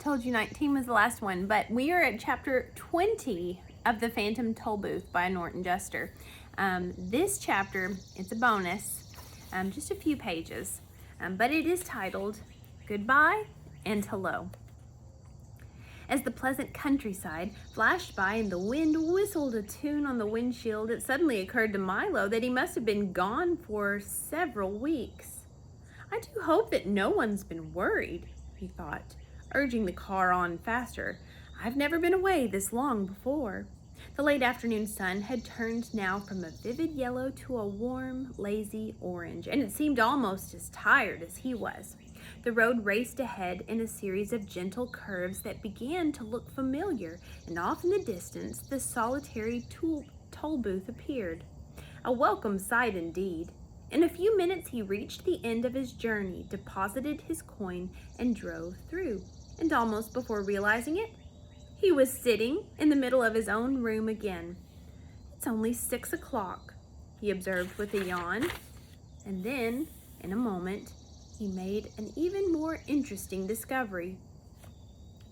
told you 19 was the last one, but we are at chapter 20 of The Phantom Tollbooth by Norton Juster. This chapter, it's a bonus, just a few pages, but it is titled Goodbye and Hello. As the pleasant countryside flashed by and the wind whistled a tune on the windshield, it suddenly occurred to Milo that he must have been gone for several weeks. I do hope that no one's been worried, he thought, urging the car on faster. I've never been away this long before. The late afternoon sun had turned now from a vivid yellow to a warm, lazy orange, and it seemed almost as tired as he was. The road raced ahead in a series of gentle curves that began to look familiar, and off in the distance the solitary toll booth appeared. A welcome sight indeed. In a few minutes he reached the end of his journey, deposited his coin, and drove through. And almost before realizing it, he was sitting in the middle of his own room again. It's only 6 o'clock, he observed with a yawn. And then, in a moment, he made an even more interesting discovery.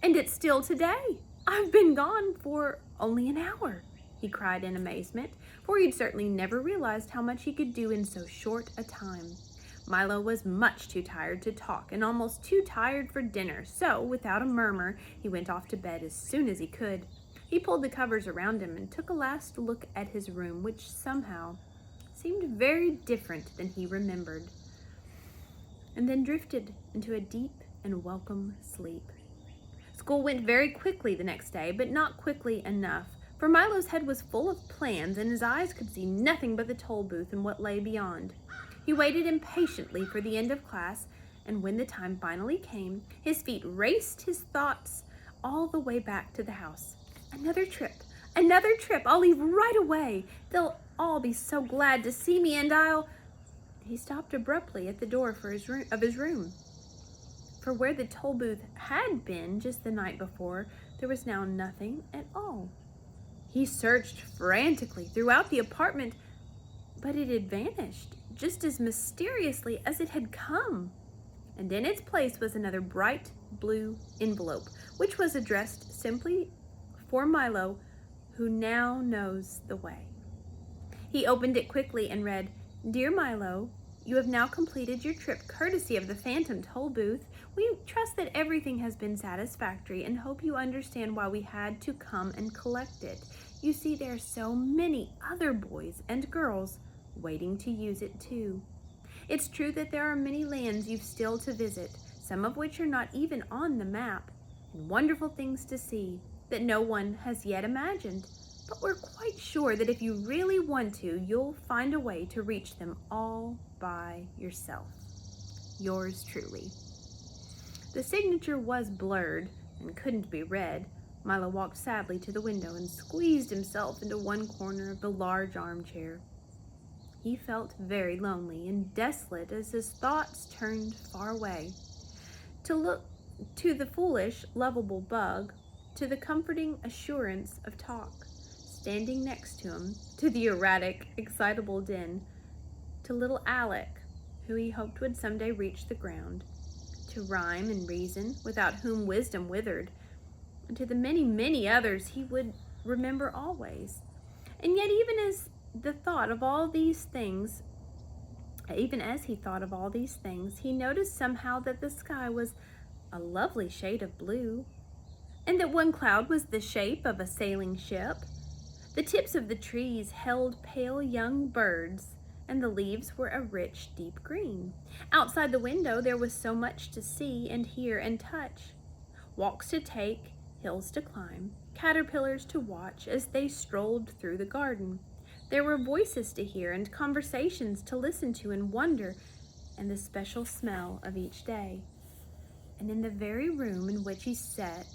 And it's still today. I've been gone for only an hour, he cried in amazement, for he'd certainly never realized how much he could do in so short a time. Milo was much too tired to talk and almost too tired for dinner, so without a murmur, he went off to bed as soon as he could. He pulled the covers around him and took a last look at his room, which somehow seemed very different than he remembered, and then drifted into a deep and welcome sleep. School went very quickly the next day, but not quickly enough, for Milo's head was full of plans and his eyes could see nothing but the toll booth and what lay beyond. He waited impatiently for the end of class, and when the time finally came, his feet raced his thoughts all the way back to the house. Another trip, I'll leave right away. They'll all be so glad to see me, and He stopped abruptly at the door of his room. For where the toll booth had been just the night before, there was now nothing at all. He searched frantically throughout the apartment, but it had vanished just as mysteriously as it had come. And in its place was another bright blue envelope, which was addressed simply for Milo, who now knows the way. He opened it quickly and read, "Dear Milo, you have now completed your trip courtesy of the Phantom Toll Booth. We trust that everything has been satisfactory and hope you understand why we had to come and collect it. You see, there are so many other boys and girls waiting to use it too. It's true that there are many lands you've still to visit, some of which are not even on the map, and wonderful things to see that no one has yet imagined. But we're quite sure that if you really want to, you'll find a way to reach them all by yourself. Yours truly." The signature was blurred and couldn't be read. Milo walked sadly to the window and squeezed himself into one corner of the large armchair. He felt very lonely and desolate as his thoughts turned far away. To look to the foolish, lovable bug, to the comforting assurance of talk, standing next to him, to the erratic, excitable din, to little Alec, who he hoped would someday reach the ground, to Rhyme and Reason, without whom wisdom withered, and to the many, many others he would remember always. And yet even as he thought of all these things, he noticed somehow that the sky was a lovely shade of blue, and that one cloud was the shape of a sailing ship. The tips of the trees held pale young birds, and the leaves were a rich, deep green. Outside the window there was so much to see and hear and touch. Walks to take, hills to climb, caterpillars to watch as they strolled through the garden. There were voices to hear and conversations to listen to and wonder, and the special smell of each day. And in the very room in which he sat,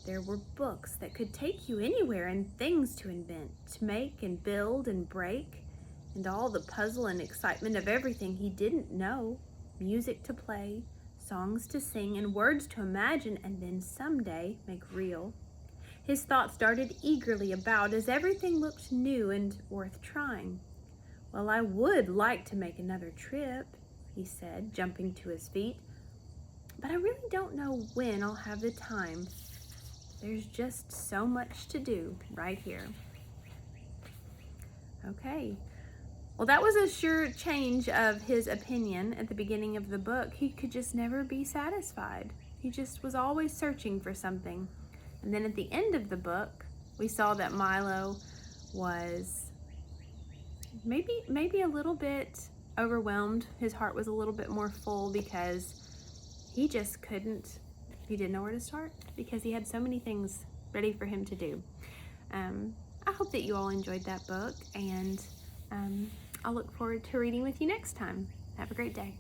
there were books that could take you anywhere, and things to invent, to make and build and break, and all the puzzle and excitement of everything he didn't know, music to play, songs to sing, and words to imagine and then someday make real. His thoughts darted eagerly about as everything looked new and worth trying. "Well, I would like to make another trip," he said, jumping to his feet. but I really don't know when I'll have the time. There's just so much to do right here. Okay. Well, that was a sure change of his opinion at the beginning of the book. He could just never be satisfied. He just was always searching for something. And then at the end of the book, we saw that Milo was maybe a little bit overwhelmed. His heart was a little bit more full because he just couldn't, he didn't know where to start because he had so many things ready for him to do. I hope that you all enjoyed that book, and I'll look forward to reading with you next time. Have a great day.